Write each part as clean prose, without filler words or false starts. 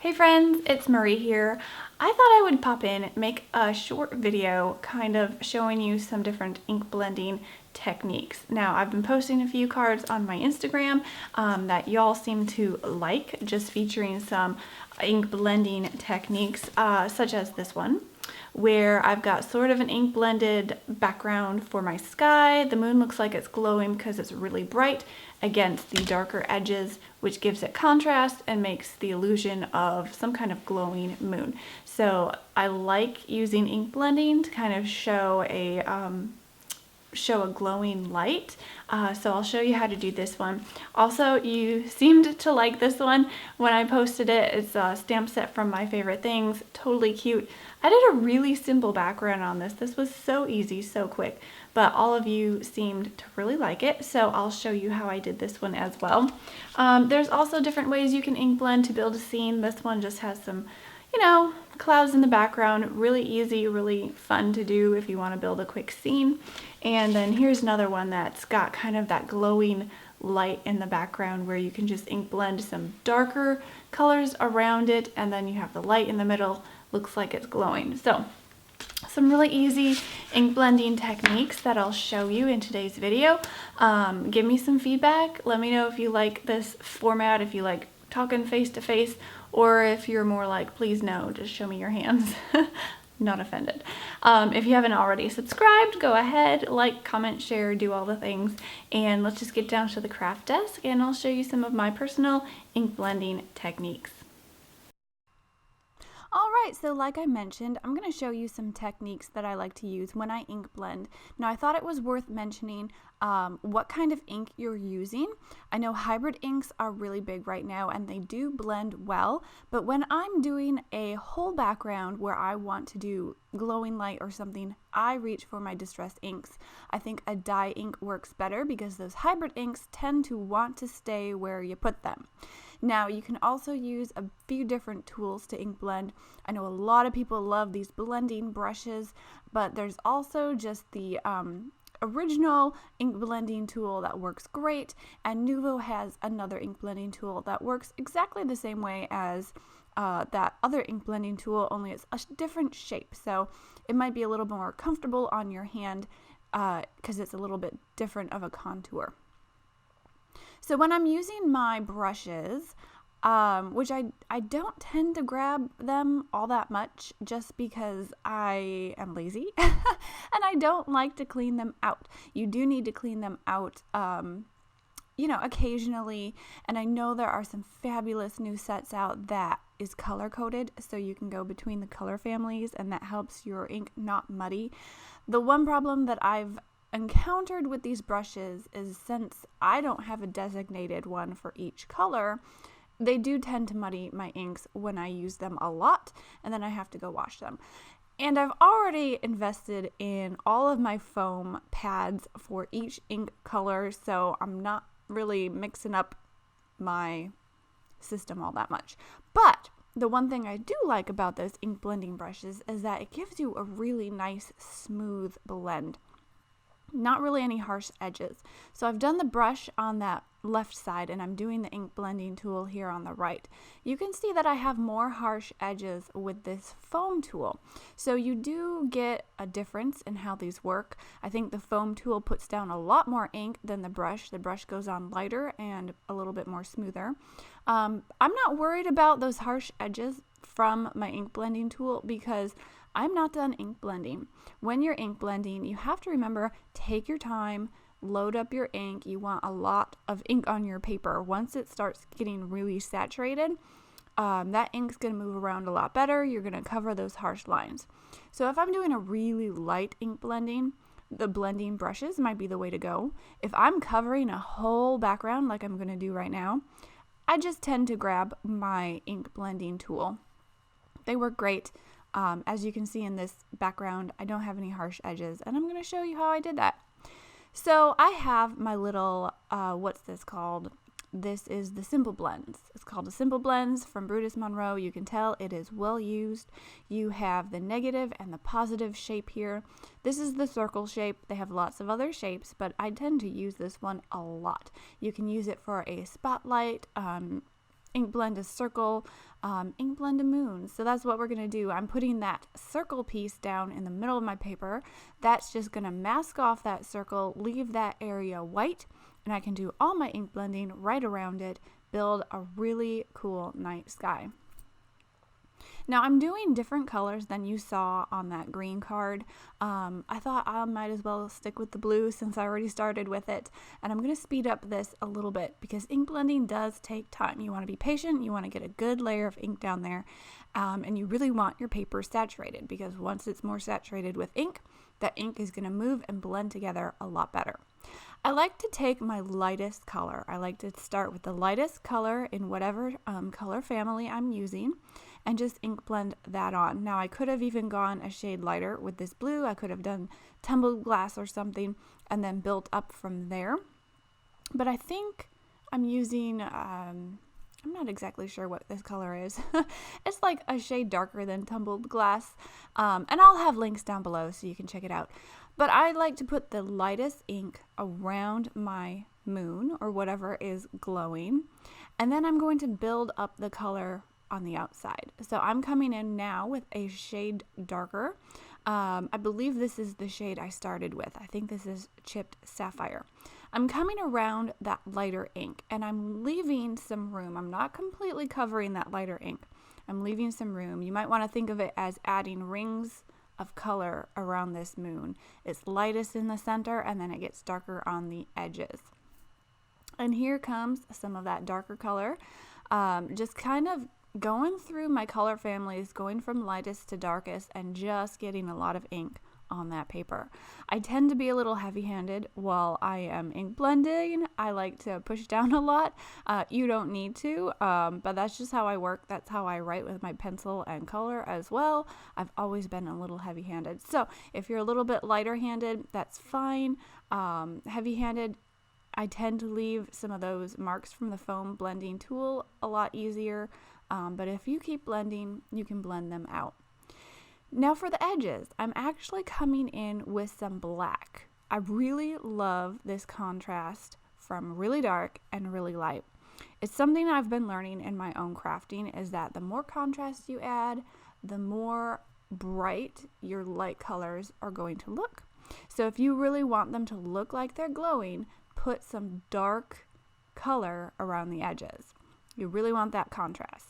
Hey friends, it's Marie here. I thought I would pop in, make a short video kind of showing you some different ink blending techniques. Now, I've been posting a few cards on my Instagram that y'all seem to like, just featuring some ink blending techniques such as this one, where I've got sort of an ink blended background for my sky. The moon looks like it's glowing because it's really bright against the darker edges, which gives it contrast and makes the illusion of some kind of glowing moon. So I like using ink blending to kind of show a glowing light. So I'll show you how to do this one. Also, you seemed to like this one when I posted it. It's a stamp set from My Favorite Things, totally cute. I did a really simple background on this. This was so easy, so quick, but all of you seemed to really like it, so I'll show you how I did this one as well. There's also different ways you can ink blend to build a scene. This one just has some, clouds in the background. Really easy, really fun to do if you want to build a quick scene. And then here's another one that's got kind of that glowing light in the background where you can just ink blend some darker colors around it, and then you have the light in the middle, looks like it's glowing. So some really easy ink blending techniques that I'll show you in today's video. Give me some feedback. Let me know if you like this format, if you like talking face to face, or if you're more like, please no, just show me your hands. Not offended. If you haven't already subscribed, go ahead, like, comment, share, do all the things, and let's just get down to the craft desk and I'll show you some of my personal ink blending techniques. Alright, so like I mentioned, I'm going to show you some techniques that I like to use when I ink blend. Now, I thought it was worth mentioning what kind of ink you're using. I know hybrid inks are really big right now and they do blend well, but when I'm doing a whole background where I want to do glowing light or something, I reach for my distress inks. I think a dye ink works better because those hybrid inks tend to want to stay where you put them. Now, you can also use a few different tools to ink blend. I know a lot of people love these blending brushes, but there's also just the original ink blending tool that works great, and Nuvo has another ink blending tool that works exactly the same way as that other ink blending tool, only it's a different shape, so it might be a little more comfortable on your hand because it's a little bit different of a contour. So when I'm using my brushes, which I don't tend to grab them all that much just because I am lazy and I don't like to clean them out. You do need to clean them out, occasionally, and I know there are some fabulous new sets out that is color coded, so you can go between the color families and that helps your ink not muddy. The one problem that I've encountered with these brushes is since I don't have a designated one for each color, they do tend to muddy my inks when I use them a lot, and then I have to go wash them. And I've already invested in all of my foam pads for each ink color, so I'm not really mixing up my system all that much. But the one thing I do like about those ink blending brushes is that it gives you a really nice smooth blend. Not really any harsh edges. So I've done the brush on that left side and I'm doing the ink blending tool here on the right. You can see that I have more harsh edges with this foam tool. So you do get a difference in how these work. I think the foam tool puts down a lot more ink than the brush. The brush goes on lighter and a little bit more smoother. I'm not worried about those harsh edges from my ink blending tool because I'm not done ink blending. When you're ink blending, you have to remember, take your time, load up your ink. You want a lot of ink on your paper. Once it starts getting really saturated, that ink's going to move around a lot better. You're going to cover those harsh lines. So if I'm doing a really light ink blending, the blending brushes might be the way to go. If I'm covering a whole background like I'm going to do right now, I just tend to grab my ink blending tool. They work great. As you can see in this background, I don't have any harsh edges, and I'm going to show you how I did that. So I have my little, what's this called? This is the Simple Blends. It's called the Simple Blends from Brutus Monroe. You can tell it is well used. You have the negative and the positive shape here. This is the circle shape. They have lots of other shapes, but I tend to use this one a lot. You can use it for a spotlight, ink blend a circle, ink blend a moon. So that's what we're going to do. I'm putting that circle piece down in the middle of my paper. That's just going to mask off that circle, leave that area white, and I can do all my ink blending right around it, build a really cool night sky. Now I'm doing different colors than you saw on that green card. I thought I might as well stick with the blue since I already started with it, and I'm going to speed up this a little bit because ink blending does take time. You want to be patient, you want to get a good layer of ink down there, and you really want your paper saturated because once it's more saturated with ink, that ink is going to move and blend together a lot better. I like to take my lightest color. I like to start with the lightest color in whatever color family I'm using and just ink blend that on. Now I could have even gone a shade lighter with this blue. I could have done tumbled glass or something and then built up from there. But I think I'm using, I'm not exactly sure what this color is. It's like a shade darker than tumbled glass. And I'll have links down below so you can check it out. But I like to put the lightest ink around my moon or whatever is glowing. And then I'm going to build up the color on the outside. So I'm coming in now with a shade darker. I believe this is the shade I started with. I think this is Chipped Sapphire. I'm coming around that lighter ink and I'm leaving some room. I'm not completely covering that lighter ink. I'm leaving some room. You might want to think of it as adding rings of color around this moon. It's lightest in the center and then it gets darker on the edges. And here comes some of that darker color. Just kind of going through my color families, going from lightest to darkest and just getting a lot of ink on that paper. I tend to be a little heavy-handed while I am ink blending. I like to push down a lot. You don't need to, but that's just how I work. That's how I write with my pencil and color as well. I've always been a little heavy-handed. So if you're a little bit lighter-handed, that's fine. Heavy-handed, I tend to leave some of those marks from the foam blending tool a lot easier. But if you keep blending, you can blend them out. Now for the edges, I'm actually coming in with some black. I really love this contrast from really dark and really light. It's something I've been learning in my own crafting is that the more contrast you add, the more bright your light colors are going to look. So if you really want them to look like they're glowing, put some dark color around the edges. You really want that contrast.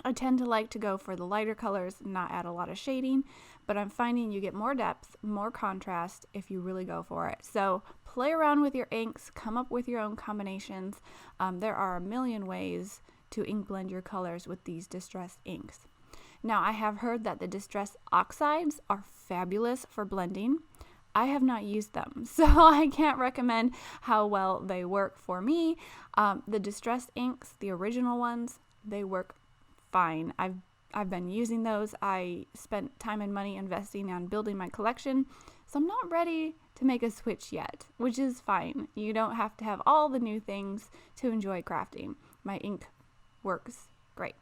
I tend to like to go for the lighter colors, not add a lot of shading, but I'm finding you get more depth, more contrast if you really go for it. So play around with your inks, come up with your own combinations. There are a million ways to ink blend your colors with these distressed inks. Now I have heard that the distressed oxides are fabulous for blending. I have not used them, so I can't recommend how well they work for me. The distressed inks, the original ones, they work fine. I've been using those. I spent time and money investing on building my collection, so I'm not ready to make a switch yet, which is fine. You don't have to have all the new things to enjoy crafting. My ink works great.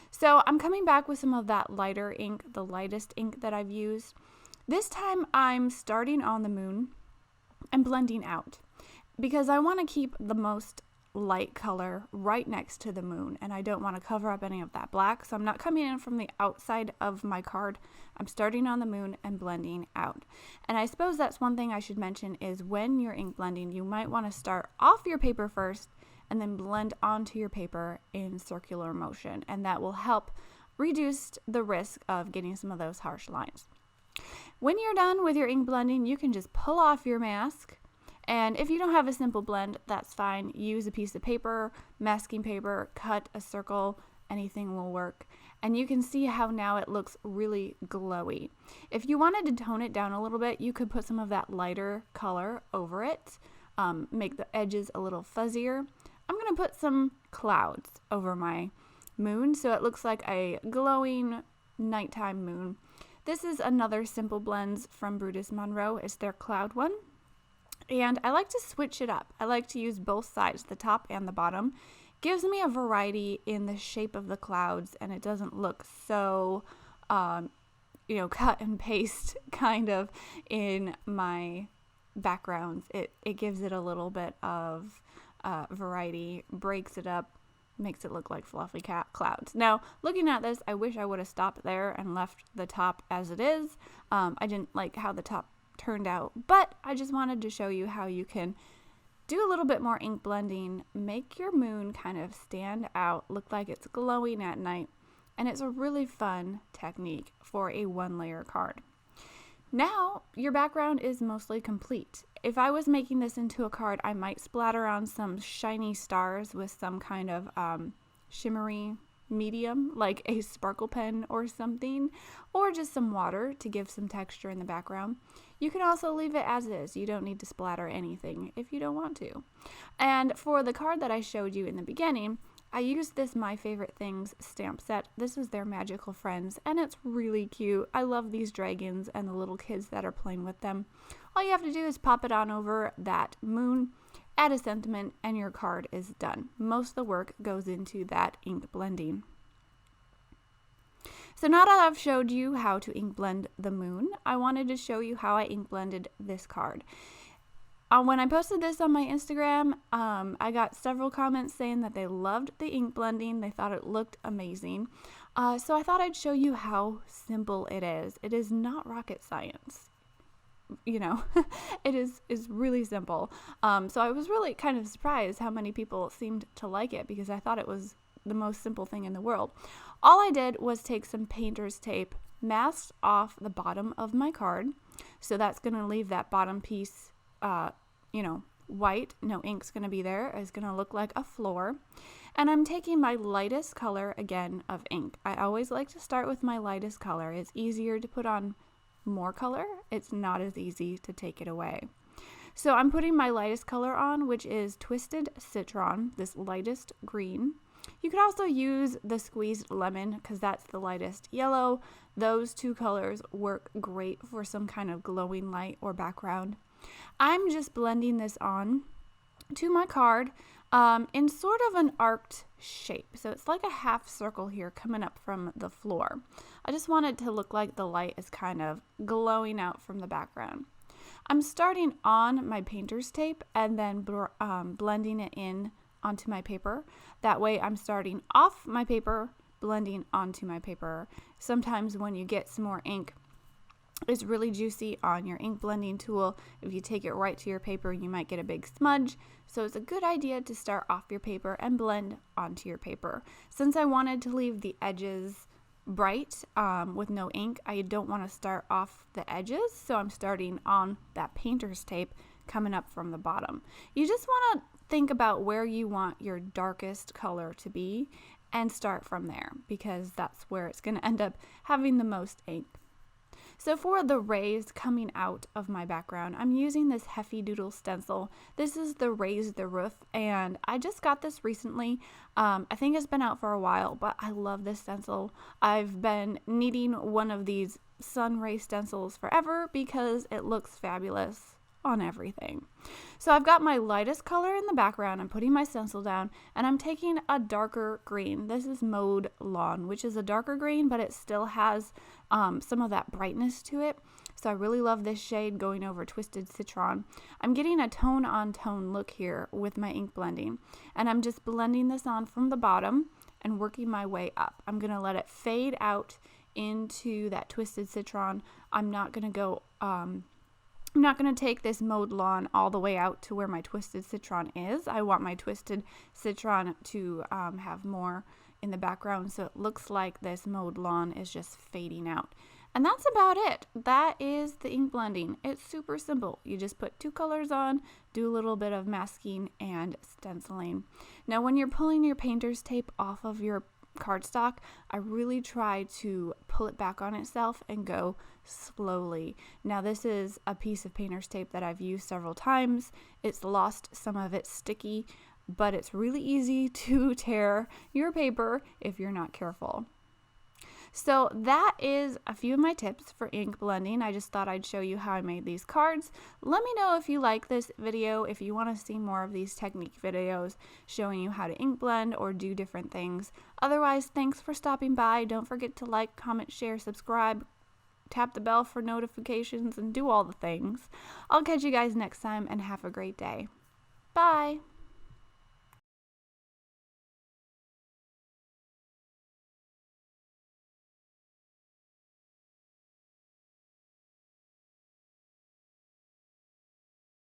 So I'm coming back with some of that lighter ink, the lightest ink that I've used. This time I'm starting on the moon and blending out because I want to keep the most light color right next to the moon and I don't want to cover up any of that black, so I'm not coming in from the outside of my card. I'm starting on the moon and blending out. And I suppose that's one thing I should mention is when you're ink blending, you might want to start off your paper first and then blend onto your paper in circular motion, and that will help reduce the risk of getting some of those harsh lines. When you're done with your ink blending, you can just pull off your mask. And if you don't have a simple blend, that's fine. Use a piece of paper, masking paper, cut a circle, anything will work. And you can see how now it looks really glowy. If you wanted to tone it down a little bit, you could put some of that lighter color over it, make the edges a little fuzzier. I'm going to put some clouds over my moon so it looks like a glowing nighttime moon. This is another simple blends from Brutus Monroe. It's their cloud one. And I like to switch it up. I like to use both sides, the top and the bottom. Gives me a variety in the shape of the clouds, and it doesn't look so, cut and paste kind of in my backgrounds. It gives it a little bit of variety, breaks it up, makes it look like fluffy clouds. Now, looking at this, I wish I would have stopped there and left the top as it is. I didn't like how the top turned out, but I just wanted to show you how you can do a little bit more ink blending, make your moon kind of stand out, look like it's glowing at night, and it's a really fun technique for a 1-layer card. Now, your background is mostly complete. If I was making this into a card, I might splatter on some shiny stars with some kind of shimmery medium, like a sparkle pen or something, or just some water to give some texture in the background. You can also leave it as is. You don't need to splatter anything if you don't want to. And for the card that I showed you in the beginning, I used this My Favorite Things stamp set. This is their Magical Friends, and it's really cute. I love these dragons and the little kids that are playing with them. All you have to do is pop it on over that moon, add a sentiment, and your card is done. Most of the work goes into that ink blending. So now that I've showed you how to ink blend the moon, I wanted to show you how I ink blended this card. When I posted this on my Instagram, I got several comments saying that they loved the ink blending. They thought it looked amazing. So I thought I'd show you how simple it is. It is not rocket science. You know, it is really simple. So I was really kind of surprised how many people seemed to like it because I thought it was the most simple thing in the world. All I did was take some painter's tape, masked off the bottom of my card. So that's going to leave that bottom piece white, no ink's going to be there. It's going to look like a floor. And I'm taking my lightest color again of ink. I always like to start with my lightest color. It's easier to put on more color. It's not as easy to take it away. So I'm putting my lightest color on, which is Twisted Citron, this lightest green. You could also use the Squeezed Lemon because that's the lightest yellow. Those two colors work great for some kind of glowing light or background. I'm just blending this on to my card in sort of an arced shape. So it's like a half circle here coming up from the floor. I just want it to look like the light is kind of glowing out from the background. I'm starting on my painter's tape and then blending it in onto my paper. That way I'm starting off my paper, blending onto my paper. Sometimes when you get some more ink, it's really juicy on your ink blending tool. If you take it right to your paper, you might get a big smudge. So it's a good idea to start off your paper and blend onto your paper. Since I wanted to leave the edges bright with no ink, I don't want to start off the edges. So I'm starting on that painter's tape coming up from the bottom. You just want to think about where you want your darkest color to be and start from there because that's where it's going to end up having the most ink. So for the rays coming out of my background, I'm using this Heffy Doodle stencil. This is the Raise the Roof, and I just got this recently. I think it's been out for a while, but I love this stencil. I've been needing one of these sun ray stencils forever because it looks fabulous on everything. So I've got my lightest color in the background. I'm putting my stencil down and I'm taking a darker green. This is Mode Lawn, which is a darker green, but it still has some of that brightness to it. So I really love this shade going over Twisted Citron. I'm getting a tone on tone look here with my ink blending, and I'm just blending this on from the bottom and working my way up. I'm going to let it fade out into that Twisted Citron. I'm not going to take this Mode Lawn all the way out to where my Twisted Citron is. I want my Twisted Citron to have more in the background, so it looks like this Mode Lawn is just fading out. And that's about it. That is the ink blending. It's super simple. You just put two colors on, do a little bit of masking and stenciling. Now when you're pulling your painter's tape off of your cardstock, I really try to pull it back on itself and go slowly. Now this is a piece of painter's tape that I've used several times. It's lost some of its sticky, but it's really easy to tear your paper if you're not careful. So that is a few of my tips for ink blending. I just thought I'd show you how I made these cards. Let me know if you like this video, if you want to see more of these technique videos showing you how to ink blend or do different things. Otherwise, thanks for stopping by. Don't forget to like, comment, share, subscribe, tap the bell for notifications, and do all the things. I'll catch you guys next time and have a great day. Bye!